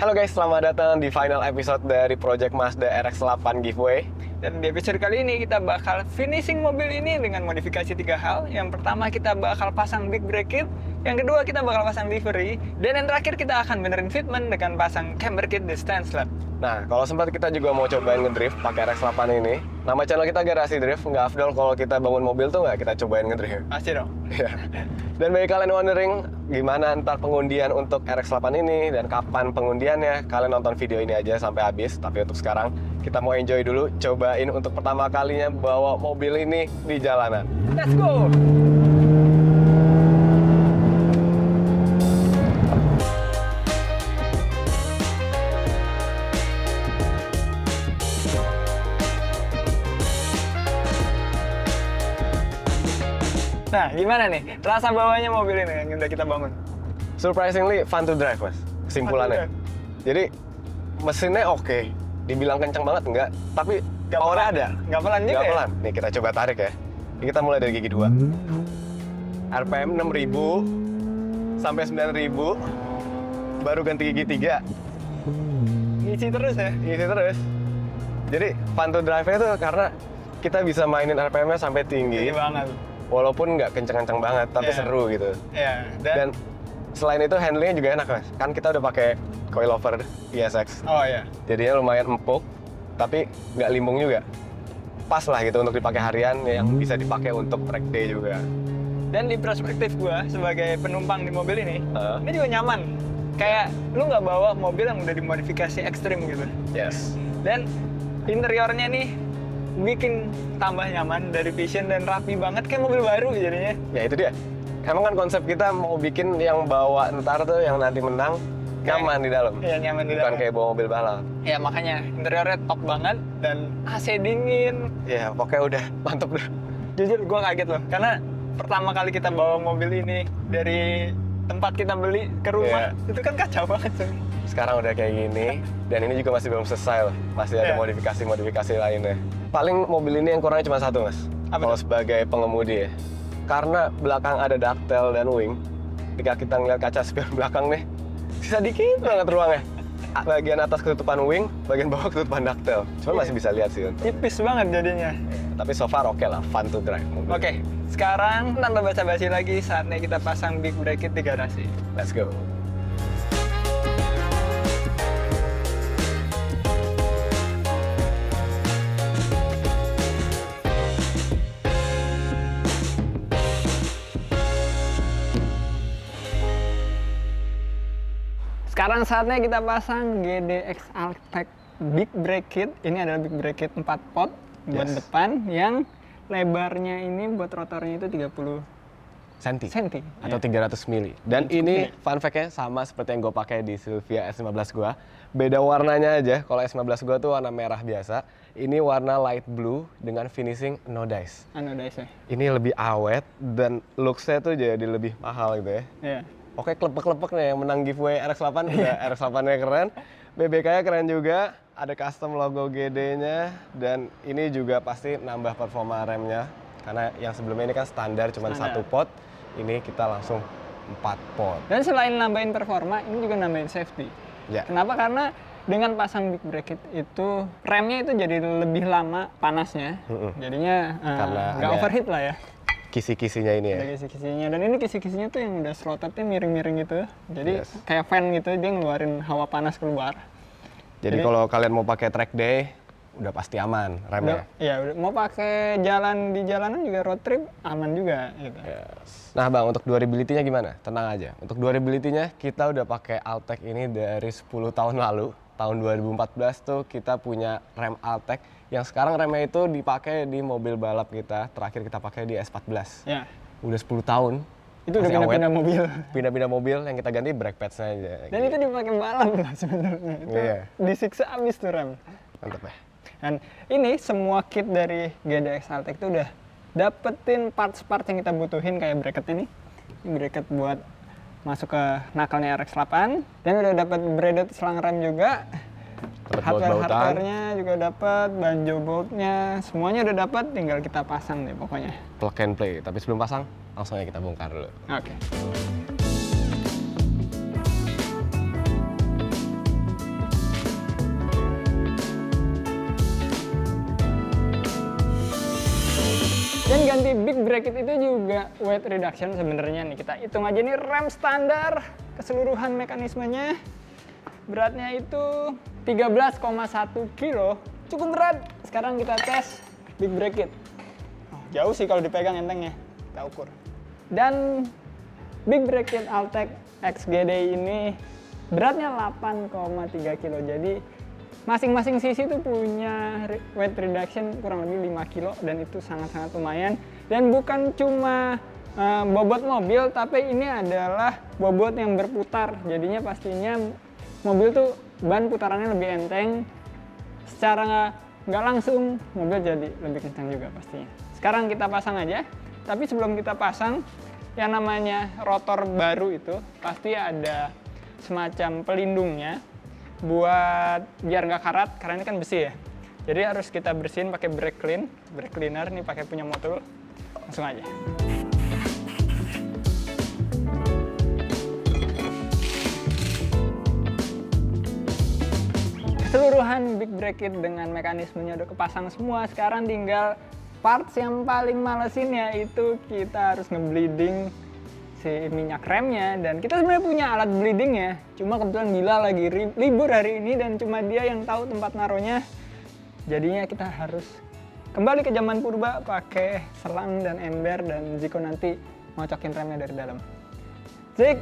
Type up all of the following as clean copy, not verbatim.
Halo guys, selamat datang di final episode dari Project Mazda RX-8 Giveaway. Dan di episode kali ini kita bakal finishing mobil ini dengan modifikasi 3 hal. Yang pertama kita bakal pasang big brake kit, yang kedua kita bakal pasang livery, dan yang terakhir kita akan benerin fitment dengan pasang camber kit di stand slab. Nah, kalau sempat kita juga mau cobain ngedrift pakai RX-8 ini. Nama channel kita Garasi Drift, nggak afdol kalau kita bangun mobil tuh nggak kita cobain ngedrift. Pasti dong. Iya. Dan bagi kalian wondering gimana ntar pengundian untuk RX-8 ini dan kapan pengundiannya, kalian nonton video ini aja sampai habis. Tapi untuk sekarang kita mau enjoy dulu, cobain untuk pertama kalinya bawa mobil ini di jalanan. Let's go! Nah, gimana nih rasa bawanya mobil ini yang udah kita bangun? Surprisingly fun to drive, Mas. Kesimpulannya. Jadi mesinnya oke. Dibilang kencang banget enggak, tapi powernya ada. Nggak pelan juga Nggak ya? pelan. Nih kita coba tarik ya. Ini kita mulai dari gigi 2. RPM 6000 sampai 9000. Baru ganti gigi 3. Ngisi terus ya? Ngisi terus. Jadi fun to drive-nya tuh karena kita bisa mainin RPM-nya sampai tinggi. Tinggi banget. Walaupun nggak kencang-kencang banget, tapi Iya. seru gitu. Iya, Dan selain itu handlingnya juga enak, Mas. Kan kita udah pakai coilover ESX. oh iya. Jadinya lumayan empuk, tapi nggak limbung juga. Pas lah gitu untuk dipakai harian, yang bisa dipakai untuk track day juga. Dan di perspektif gua sebagai penumpang di mobil ini juga nyaman. Kayak lu nggak bawa mobil yang udah dimodifikasi ekstrim gitu. Yes. Dan interiornya nih bikin tambah nyaman dari vision dan rapi banget kayak mobil baru jadinya. Ya itu dia. Emang kan konsep kita mau bikin yang bawa ntar tuh yang nanti menang nyaman di dalam. Iya, nyaman di Bukan dalam. kayak bawa mobil balap. Ya makanya interiornya top banget dan AC dingin. Ya pokoknya udah mantep dah. Jujur gua kaget loh karena pertama kali kita bawa mobil ini dari tempat kita beli ke rumah itu kan kacau banget tuh. Sekarang udah kayak gini, dan ini juga masih belum selesai loh. Masih ada Iya. modifikasi-modifikasi lainnya. Paling mobil ini yang kurangnya cuma satu, Mas. Apa Kalau tuh? sebagai pengemudi ya. Karena belakang ada ductile dan wing, ketika kita ngeliat kaca spion belakang nih, sisa dikit banget ruangnya. Bagian atas ketutupan wing, bagian bawah ketutupan ductile. Cuma masih bisa lihat sih. Tipis banget jadinya. Tapi so far oke lah, fun to drive mobil. Oke, sekarang tanpa basa-basi lagi saatnya kita pasang big brake kit di garasi. Let's go. Sekarang saatnya kita pasang GDX Altec Big Brake Kit. Ini adalah Big Brake Kit 4 pot buat Yes. depan yang lebarnya ini buat rotornya itu 30 Senti. cm. Atau 300 mili. Dan ini fun fact-nya sama seperti yang gue pakai di Silvia S15 gue. Beda warnanya aja. Kalau S15 gue tuh warna merah biasa. Ini warna light blue dengan finishing no dice. Anodise. Ini lebih awet dan looks-nya tuh jadi lebih mahal gitu ya. Iya. Oke, klepek-klepek nih yang menang giveaway RX-8. Udah RX-8-nya keren. BBK-nya keren juga. Ada custom logo GD-nya. Dan ini juga pasti nambah performa remnya. Karena yang sebelumnya ini kan standar cuma Standar. 1 pot. Ini kita langsung 4 pot. Dan selain nambahin performa, ini juga nambahin safety. Ya. Kenapa? Karena dengan pasang big brake kit itu remnya itu jadi lebih lama panasnya. Jadinya Karena nggak ada overheat lah ya. Kisi-kisinya ini ya. Ada kisi-kisinya, dan ini kisi-kisinya tuh yang udah slotednya miring-miring gitu. Jadi Yes. kayak fan gitu, dia ngeluarin hawa panas keluar. Jadi kalau kalian mau pakai track day, udah pasti aman remnya. Udah mau pakai jalan di jalanan juga road trip aman juga gitu. Yes. Nah Bang, untuk durability-nya gimana? Tenang aja. Untuk durability-nya kita udah pakai Altec ini dari 10 tahun lalu. Tahun 2014 tuh kita punya rem Altec yang sekarang remnya itu dipakai di mobil balap kita. Terakhir kita pakai di S14. Ya, Udah 10 tahun. itu udah masih awet. pindah-pindah mobil. Pindah-pindah mobil yang kita ganti brake pads-nya aja. Dan itu dipakai balap lah sebenarnya. Itu Iya. disiksa abis tuh rem. Mantep ya. Dan ini semua kit dari GDX Altec itu udah dapetin parts-parts yang kita butuhin kayak bracket ini. Ini bracket buat masuk ke knuckle-nya RX-8. Dan udah dapet braided selang rem juga. Dapat baut-bautan. Hardware-nya juga dapat, banjo boltnya, semuanya udah dapat, tinggal kita pasang deh pokoknya. Plug and play. Tapi sebelum pasang, langsung aja kita bongkar dulu. Oke. di big bracket itu juga weight reduction sebenarnya nih. Kita hitung aja nih rem standar keseluruhan mekanismenya. Beratnya itu 13,1 kilo. Cukup berat. Sekarang kita tes big bracket. Oh, jauh sih kalau dipegang entengnya. Kita ukur. Dan big bracket Altec XGD ini beratnya 8,3 kilo. Jadi masing-masing sisi itu punya weight reduction kurang lebih 5 kilo dan itu sangat-sangat lumayan. Dan bukan cuma bobot mobil, tapi ini adalah bobot yang berputar. Jadinya pastinya mobil tuh ban putarannya lebih enteng. Secara nggak langsung mobil jadi lebih kencang juga pastinya. Sekarang kita pasang aja. Tapi sebelum kita pasang, yang namanya rotor baru itu pasti ada semacam pelindungnya buat biar nggak karat karena ini kan besi ya. Jadi harus kita bersihin pakai brake cleaner nih pakai punya Motul. Langsung aja. Keseluruhan big bracket dengan mekanismenya udah kepasang semua. Sekarang tinggal parts yang paling malesin yaitu kita harus ngebleeding si minyak remnya, dan kita sebenarnya punya alat bleedingnya, cuma kebetulan Bila lagi libur hari ini dan cuma dia yang tahu tempat naruhnya. Jadinya kita harus kembali ke zaman purba pakai selang dan ember, dan Ziko nanti ngocokin remnya dari dalam. Zik!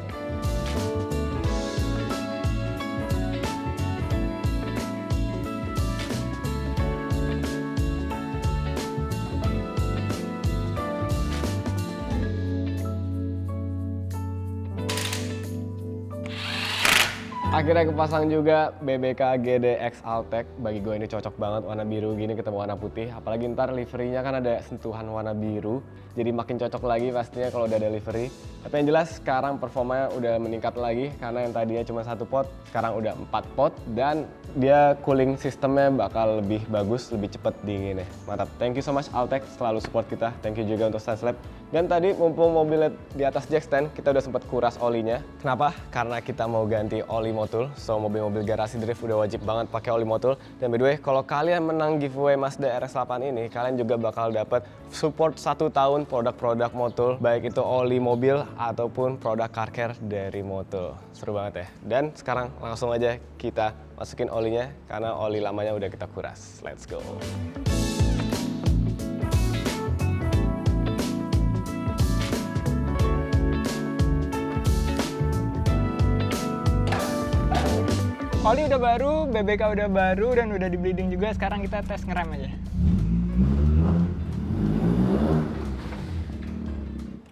Akhirnya kepasang juga BBK GDX Altec. Bagi gue ini cocok banget warna biru gini ketemu warna putih. Apalagi ntar liverynya kan ada sentuhan warna biru. Jadi makin cocok lagi pastinya kalau udah ada livery. Tapi yang jelas sekarang performanya udah meningkat lagi. Karena yang tadinya cuma 1 pot, sekarang udah 4 pot. Dan dia cooling sistemnya bakal lebih bagus, lebih cepet dinginnya. Mantap. Thank you so much Altec, selalu support kita. Thank you juga untuk StanceLab. Dan tadi mumpung mobilnya di atas jack stand, kita udah sempat kuras olinya. Kenapa? Karena kita mau ganti oli Motul. So mobil-mobil garasi drift udah wajib banget pakai oli Motul. Dan by the way, kalau kalian menang giveaway Mazda RX-8 ini, kalian juga bakal dapat support 1 tahun produk-produk Motul, baik itu oli mobil ataupun produk car care dari Motul. Seru banget ya. Dan sekarang langsung aja kita masukin olinya karena oli lamanya udah kita kuras. Let's go. Oli udah baru, BBK udah baru, dan udah di bleeding juga. Sekarang kita tes ngerem aja.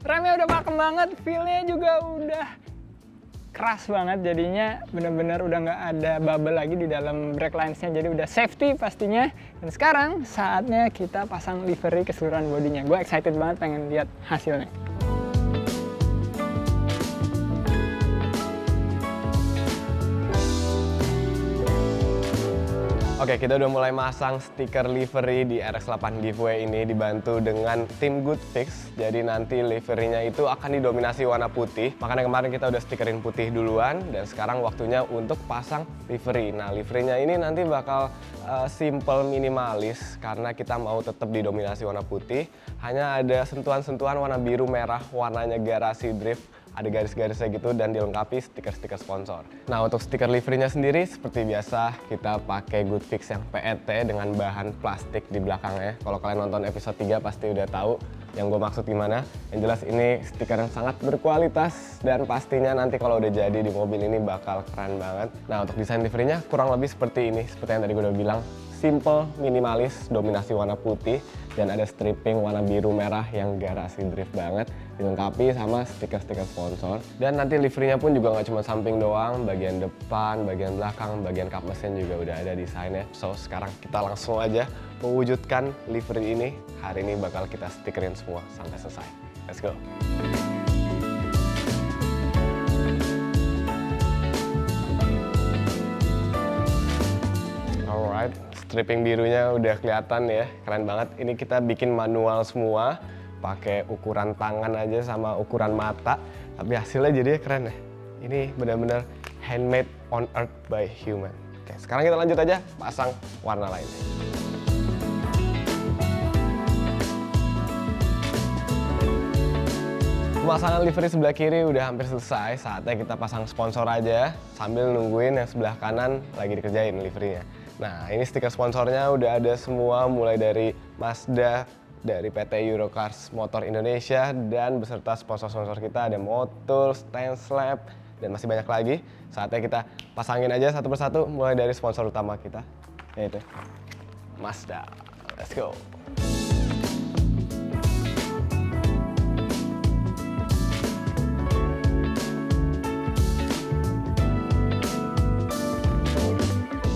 Remnya udah pakem banget, feel-nya juga udah keras banget. Jadinya bener-bener udah nggak ada bubble lagi di dalam brake lines-nya. Jadi udah safety pastinya. Dan sekarang saatnya kita pasang livery keseluruhan bodinya. Gue excited banget pengen lihat hasilnya. Oke, kita udah mulai masang stiker livery di RX-8 giveaway ini dibantu dengan tim Good Fix. Jadi nanti liverynya itu akan didominasi warna putih. Makanya kemarin kita udah stikerin putih duluan dan sekarang waktunya untuk pasang livery. Nah, liverynya ini nanti bakal simple minimalis karena kita mau tetap didominasi warna putih. Hanya ada sentuhan-sentuhan warna biru merah, warnanya garasi drift. Ada garis-garisnya gitu dan dilengkapi stiker-stiker sponsor. Nah, untuk stiker liverynya sendiri seperti biasa kita pakai Good Fix yang PET dengan bahan plastik di belakangnya. Kalau kalian nonton episode 3 pasti udah tahu yang gue maksud gimana. Yang jelas ini stiker yang sangat berkualitas dan pastinya nanti kalau udah jadi di mobil ini bakal keren banget. Nah, untuk desain liverynya kurang lebih seperti ini. Seperti yang tadi gue udah bilang, simple, minimalis, dominasi warna putih, dan ada stripping warna biru merah yang garasi drift banget, dilengkapi sama stiker-stiker sponsor. Dan nanti liverynya pun juga nggak cuma samping doang, bagian depan, bagian belakang, bagian kap mesin juga udah ada desainnya. So sekarang kita langsung aja mewujudkan livery ini. Hari ini bakal kita stikerin semua sampai selesai. Let's go! Alright, stripping birunya udah kelihatan ya, keren banget. Ini kita bikin manual semua, pakai ukuran tangan aja sama ukuran mata. Tapi hasilnya jadinya keren ya. Ini benar-benar handmade on earth by human. Oke, sekarang kita lanjut aja pasang warna lainnya. pemasangan livery sebelah kiri udah hampir selesai, saatnya kita pasang sponsor aja sambil nungguin yang sebelah kanan lagi dikerjain liverynya. Nah, ini stiker sponsornya udah ada semua, mulai dari Mazda, dari PT Eurocars Motor Indonesia, dan beserta sponsor-sponsor kita ada Motul, Stanslab, dan masih banyak lagi. Saatnya kita pasangin aja satu persatu, mulai dari sponsor utama kita, yaitu Mazda. Let's go!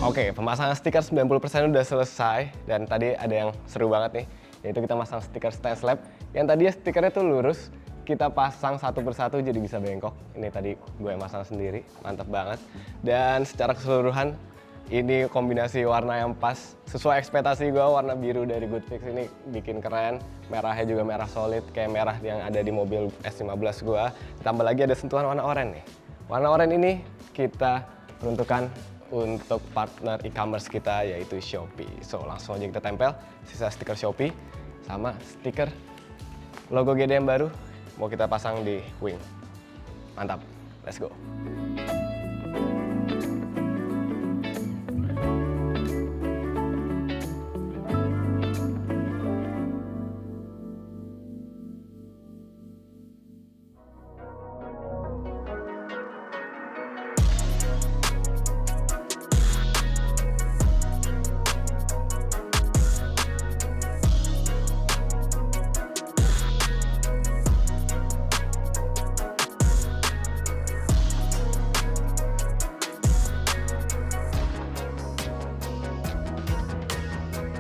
Oke, pemasangan stiker 90% udah selesai, dan tadi ada yang seru banget nih, yaitu kita masang stiker Stanslab. Yang tadi stikernya tuh lurus, kita pasang satu persatu jadi bisa bengkok. Ini tadi gue yang masang sendiri, mantap banget. Dan secara keseluruhan, ini kombinasi warna yang pas, sesuai ekspektasi gue. Warna biru dari Goodfix ini bikin keren, merahnya juga merah solid, kayak merah yang ada di mobil S15 gue. Ditambah lagi ada sentuhan warna oranye nih. Warna oranye ini kita peruntukkan untuk partner e-commerce kita, yaitu Shopee. So, langsung aja kita tempel sisa stiker Shopee sama stiker logo GD yang baru mau kita pasang di wing. Mantap, let's go.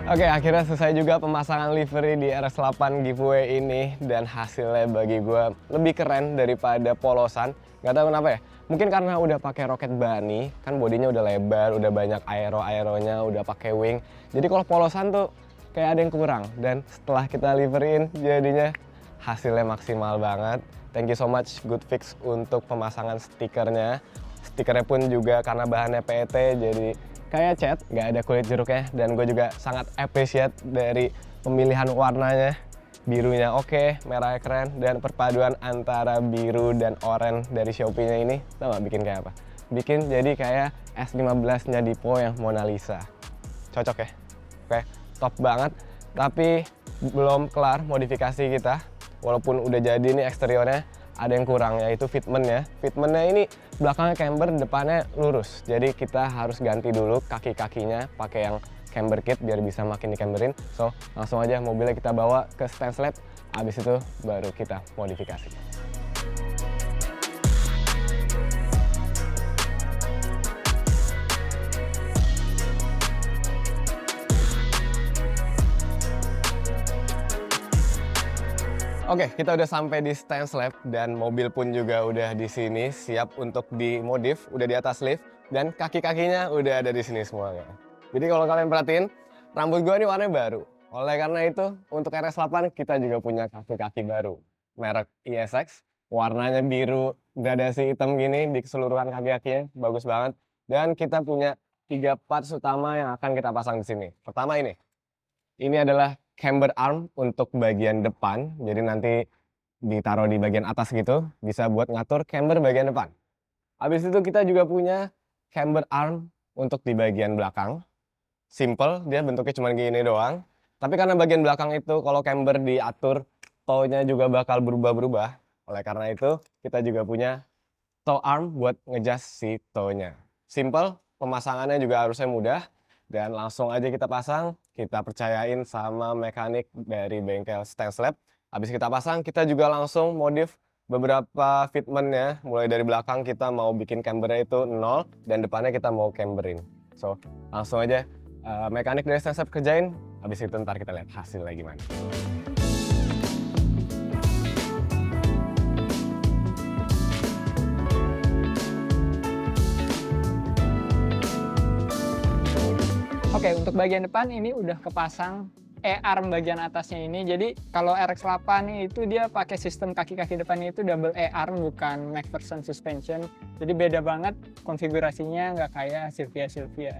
Oke, akhirnya selesai juga pemasangan livery di RS8 giveaway ini, dan hasilnya bagi gue lebih keren daripada polosan. Gak tahu kenapa ya, mungkin karena udah pakai roket bunny, kan bodinya udah lebar, udah banyak aeronya, udah pakai wing. Jadi kalau polosan tuh kayak ada yang kurang, dan setelah kita liveryin jadinya hasilnya maksimal banget. Thank you so much Goodfix untuk pemasangan stikernya. Stikernya pun juga karena bahannya PET, jadi kayak cat, nggak ada kulit jeruknya. Dan gue juga sangat appreciate dari pemilihan warnanya. Birunya oke, merahnya keren, dan perpaduan antara biru dan oranye dari Shopee-nya ini, tau gak bikin kayak apa? Bikin jadi kayak S15-nya Dipo yang Mona Lisa. Cocok ya? Oke, top banget. Tapi belum kelar modifikasi kita. Walaupun udah jadi nih eksteriornya, ada yang kurang, yaitu fitmentnya. Fitmentnya ini belakangnya camber, depannya lurus. Jadi kita harus ganti dulu kaki-kakinya pakai yang camber kit biar bisa makin dicamberin. So, langsung aja mobilnya kita bawa ke Stanslab, abis itu baru kita modifikasi. Oke, kita udah sampai di Stanslab dan mobil pun juga udah di sini siap untuk dimodif, udah di atas lift, dan kaki-kakinya udah ada di sini semuanya. Jadi kalau kalian perhatiin, rambut gua ini warnanya baru. Oleh karena itu, untuk RS8 kita juga punya kaki-kaki baru. Merek ISX, warnanya biru, gradasi hitam gini di keseluruhan kaki-kakinya, bagus banget. Dan kita punya 3 parts utama yang akan kita pasang di sini. Pertama ini adalah camber arm untuk bagian depan, jadi nanti ditaruh di bagian atas gitu, bisa buat ngatur camber bagian depan. Habis itu kita juga punya camber arm untuk di bagian belakang. Simple, dia bentuknya cuma gini doang. Tapi karena bagian belakang itu kalau camber diatur, toe-nya juga bakal berubah-berubah. Oleh karena itu, kita juga punya toe arm buat ngejust si toe-nya. Simple, pemasangannya juga harusnya mudah. Dan langsung aja kita pasang, kita percayain sama mekanik dari bengkel Stanslab. Habis kita pasang, kita juga langsung modif beberapa fitmentnya. Mulai dari belakang kita mau bikin cambernya itu 0, dan depannya kita mau camberin. So, langsung aja mekanik dari Stanslab kerjain, habis itu ntar kita lihat hasilnya gimana. Oke, untuk bagian depan ini udah kepasang E-arm bagian atasnya ini. Jadi kalau RX8 itu dia pakai sistem kaki-kaki depannya itu double E-arm, bukan McPherson suspension. Jadi beda banget konfigurasinya, nggak kayak Silvia.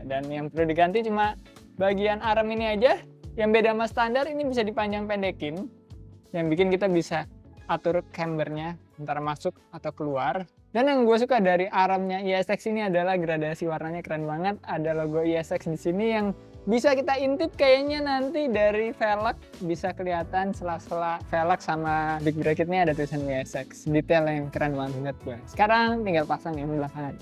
Dan yang perlu diganti cuma bagian arm ini aja. Yang beda sama standar ini bisa dipanjang-pendekin, yang bikin kita bisa atur cambernya antara masuk atau keluar. Dan yang gue suka dari armnya ISX ini adalah gradasi warnanya keren banget. Ada logo ISX di sini yang bisa kita intip kayaknya nanti dari velg bisa kelihatan sela-sela velg sama big bracketnya ada tulisan ISX. Detail yang keren banget gue. Sekarang tinggal pasang yang belakang.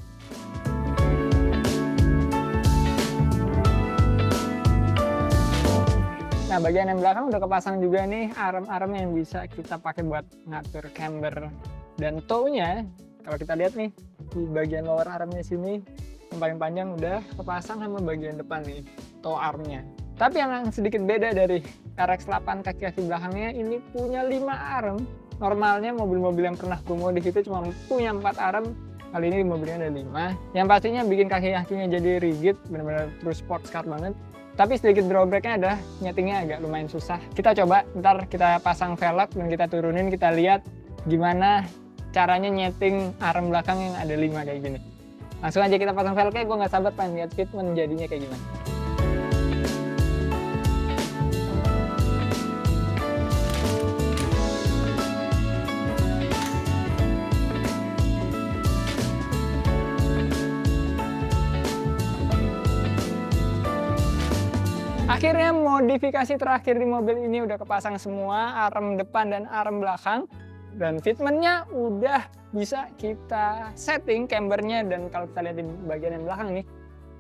Nah, bagian yang belakang udah kepasang juga nih arm-arm yang bisa kita pakai buat ngatur camber dan toe-nya. Kalau kita lihat nih di bagian lower armnya sini yang paling panjang udah kepasang sama bagian depan nih toe armnya. Tapi yang sedikit beda dari RX-8 kaki-kaki belakangnya ini punya 5 arm. Normalnya mobil-mobil yang pernah gue modif itu cuma punya 4 arm. Kali ini mobilnya ada 5. Yang pastinya bikin kaki-kakinya jadi rigid, benar-benar true sports car banget. Tapi sedikit drawbacknya ada nyetingnya agak lumayan susah. Kita coba, ntar kita pasang velg dan kita turunin, kita lihat gimana caranya nyeting arm belakang yang ada 5 kayak gini. Langsung aja kita pasang velgnya, gue nggak sabar pengen lihat fitment jadinya kayak gimana. Akhirnya modifikasi terakhir di mobil ini udah kepasang semua, arm depan dan arm belakang. Dan fitmentnya udah bisa kita setting cambernya, dan kalau kita lihat di bagian yang belakang nih,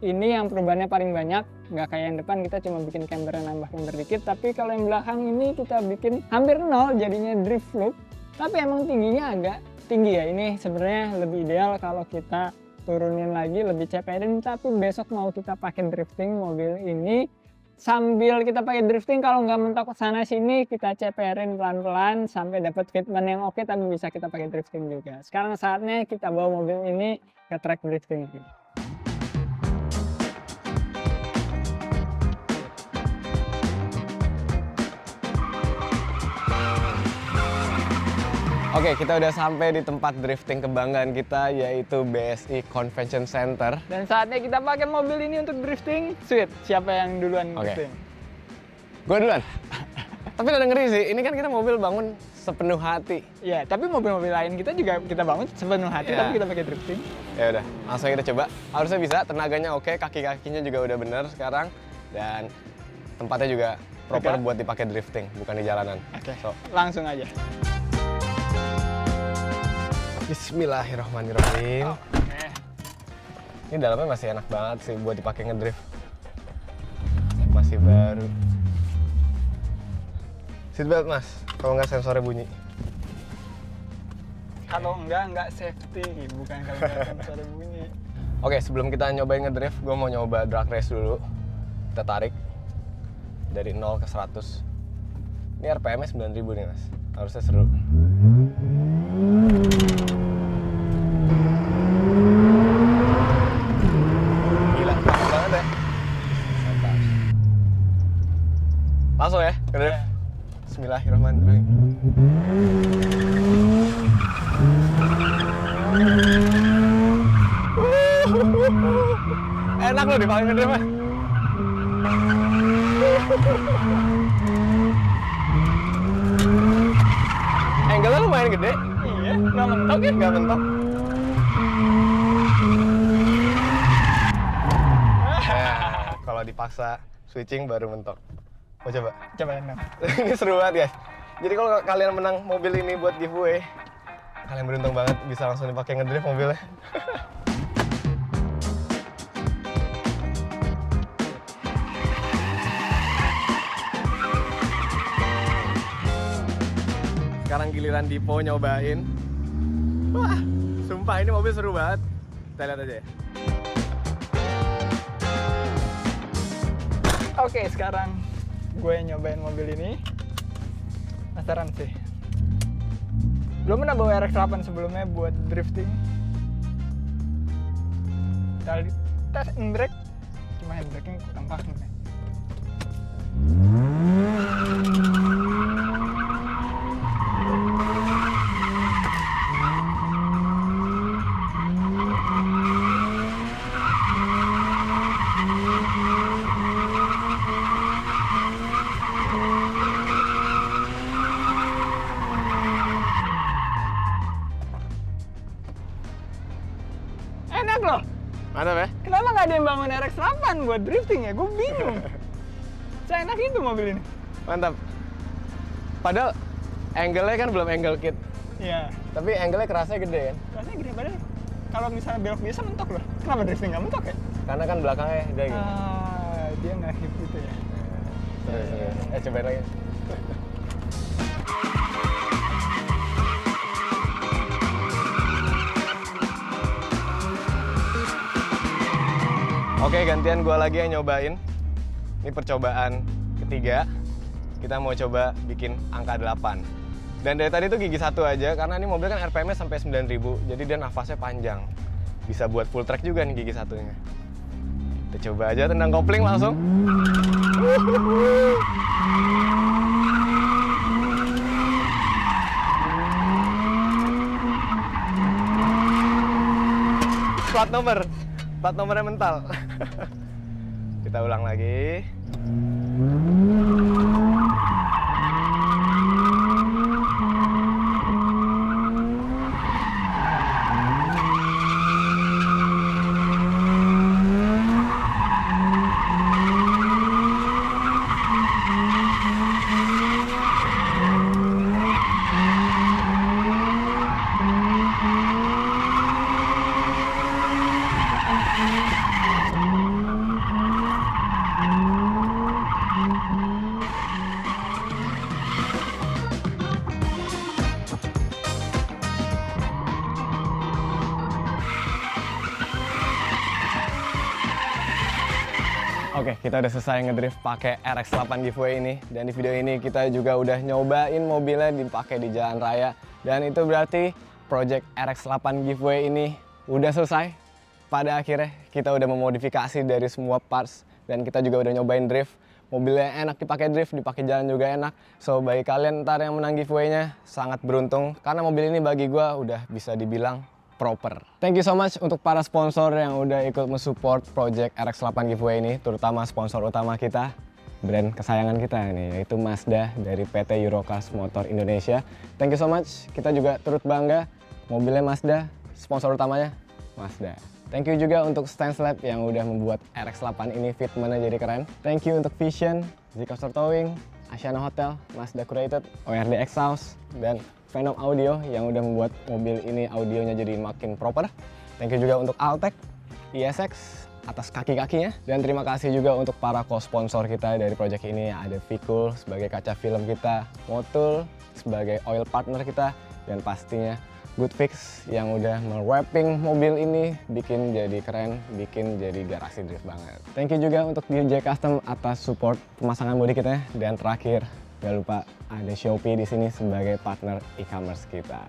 ini yang perubahannya paling banyak. Nggak kayak yang depan kita cuma bikin cambernya nambah camber dikit, tapi kalau yang belakang ini kita bikin hampir nol jadinya drift loop. Tapi emang tingginya agak tinggi ya, ini sebenarnya lebih ideal kalau kita turunin lagi, lebih cepetin. Tapi besok mau kita pakai drifting mobil ini, sambil kita pakai drifting, kalau nggak mentok ke sana sini kita ceperin pelan-pelan sampai dapat fitment yang oke, tapi bisa kita pakai drifting juga. Sekarang saatnya kita bawa mobil ini ke track drifting. Oke, kita udah sampai di tempat drifting kebanggaan kita, yaitu BSI Convention Center. Dan saatnya kita pakai mobil ini untuk drifting. Sweet, siapa yang duluan drifting? Gue duluan. Tapi ada ngeri sih, ini kan kita mobil bangun sepenuh hati. Iya, tapi mobil-mobil lain kita juga kita bangun sepenuh hati, tapi kita pakai drifting. Ya udah, langsung kita coba. Harusnya bisa, tenaganya oke, kaki-kakinya juga udah bener sekarang. Dan tempatnya juga proper buat dipakai drifting, bukan di jalanan. Oke, langsung aja. Bismillahirrahmanirrahim. Ini dalamnya masih enak banget sih buat dipakai ngedrift. Masih baru. Seatbelt mas, kalau nggak sensornya bunyi. Kalau enggak safety, bukan kalau nggak sensornya bunyi. Oke, sebelum kita nyobain ngedrift, gue mau nyoba drag race dulu. Kita tarik dari 0 ke 100. Ini RPM-nya 9.000 nih mas, harusnya seru. Gila, keren banget ya. Mantap. Langsung ya, ngedrift. Bismillahirrahmanirrahim. Enak loh dipakai ngedrift mas. Angle-nya lumayan gede. Iya, nggak mentok ya? Nggak mentok. Kalau dipaksa switching baru mentok. Mau coba? Coba enak. Ini seru banget guys. Jadi kalau kalian menang mobil ini buat giveaway, kalian beruntung banget bisa langsung dipakai ngedrift mobilnya. Sekarang giliran Dipo nyobain. Wah, sumpah ini mobil seru banget. Kita lihat aja ya. Oke, sekarang gue nyobain mobil ini. Penasaran sih. Belum pernah bawa RX-8 sebelumnya buat drifting. Kita tes handbrake. Cuma handbrake-nya kurang pas nih. ada yang bangun RX-8 buat drifting ya? Gue bingung. Seenak itu mobil ini. Mantap. Padahal angle-nya kan belum angle kit. Iya. Tapi angle-nya kerasnya gede kan? Rasanya gede padahal. Kalau misalnya belok biasa mentok loh. Kenapa drifting nggak mentok ya? Karena kan belakangnya dia gitu. Dia nggak hip gitu ya. Terus. Cobain lagi. Oke, gantian gue lagi yang nyobain. Ini percobaan ketiga. Kita mau coba bikin angka 8. Dan dari tadi tuh gigi 1 aja, karena ini mobil kan RPM-nya sampai 9.000, jadi dia nafasnya panjang. Bisa buat full track juga nih gigi 1-nya. Kita coba aja tendang kopling langsung. Plat nomornya mental. Kita ulang lagi. Oke, kita udah selesai ngedrift pakai RX-8 giveaway ini. Dan di video ini kita juga udah nyobain mobilnya dipakai di jalan raya. Dan itu berarti project RX-8 giveaway ini udah selesai. Pada akhirnya kita udah memodifikasi dari semua parts. Dan kita juga udah nyobain drift. Mobilnya enak dipakai drift, dipakai jalan juga enak. So, bagi kalian ntar yang menang giveaway-nya sangat beruntung. Karena mobil ini bagi gua udah bisa dibilang proper. Thank you so much untuk para sponsor yang udah ikut mensupport project RX-8 giveaway ini, terutama sponsor utama kita, brand kesayangan kita nih, yaitu Mazda dari PT Eurocars Motor Indonesia. Thank you so much. Kita juga turut bangga mobilnya Mazda, sponsor utamanya Mazda. Thank you juga untuk Stanslab yang udah membuat RX-8 ini fitmentnya jadi keren. Thank you untuk Vision, Z-Coaster Towing, Asiana Hotel, Mazda Curated, ORD Exhaust, dan Venom Audio yang udah membuat mobil ini audionya jadi makin proper. Thank you juga untuk Altec, ISX atas kaki-kakinya. Dan terima kasih juga untuk para co-sponsor kita dari project ini. Ada Vicul sebagai kaca film kita, Motul sebagai oil partner kita, dan pastinya Goodfix yang udah me-wrapping mobil ini, bikin jadi keren, bikin jadi garasi drift banget. Thank you juga untuk DJ Custom atas support pemasangan bodi kita. Dan terakhir, gak lupa ada Shopee di sini sebagai partner e-commerce kita.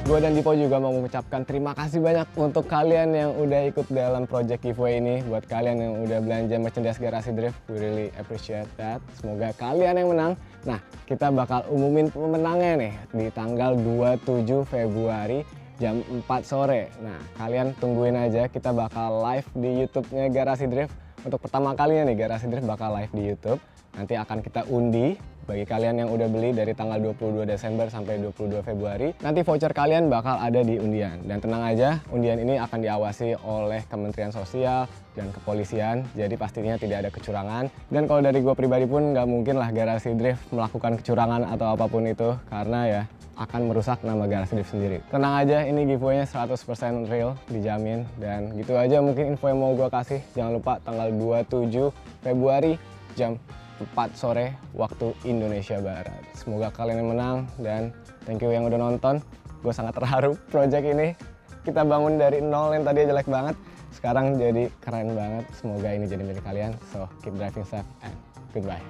Gue dan Dipo juga mau mengucapkan terima kasih banyak untuk kalian yang udah ikut dalam project giveaway ini. Buat kalian yang udah belanja merchandise Garasi Drift, we really appreciate that. Semoga kalian yang menang. Nah, kita bakal umumin pemenangnya nih di tanggal 27 Februari jam 4 sore. Nah, kalian tungguin aja, kita bakal live di YouTube-nya Garasi Drift. Untuk pertama kalinya nih, Garasi Drift bakal live di YouTube. Nanti akan kita undi bagi kalian yang udah beli dari tanggal 22 Desember sampai 22 Februari. Nanti voucher kalian bakal ada di undian. Dan tenang aja, undian ini akan diawasi oleh Kementerian Sosial dan Kepolisian. Jadi pastinya tidak ada kecurangan. Dan kalau dari gue pribadi pun nggak mungkin lah Garasi Drift melakukan kecurangan atau apapun itu. Karena ya akan merusak nama Garasi Drift sendiri. Tenang aja, ini giveaway-nya 100% real, dijamin. Dan gitu aja mungkin info yang mau gue kasih. Jangan lupa tanggal 27 Februari jam 4 sore waktu Indonesia Barat. Semoga kalian yang menang dan thank you yang udah nonton. Gue sangat terharu project ini. Kita bangun dari nol yang tadi jelek banget. Sekarang jadi keren banget. Semoga ini jadi milik kalian. So keep driving safe and goodbye.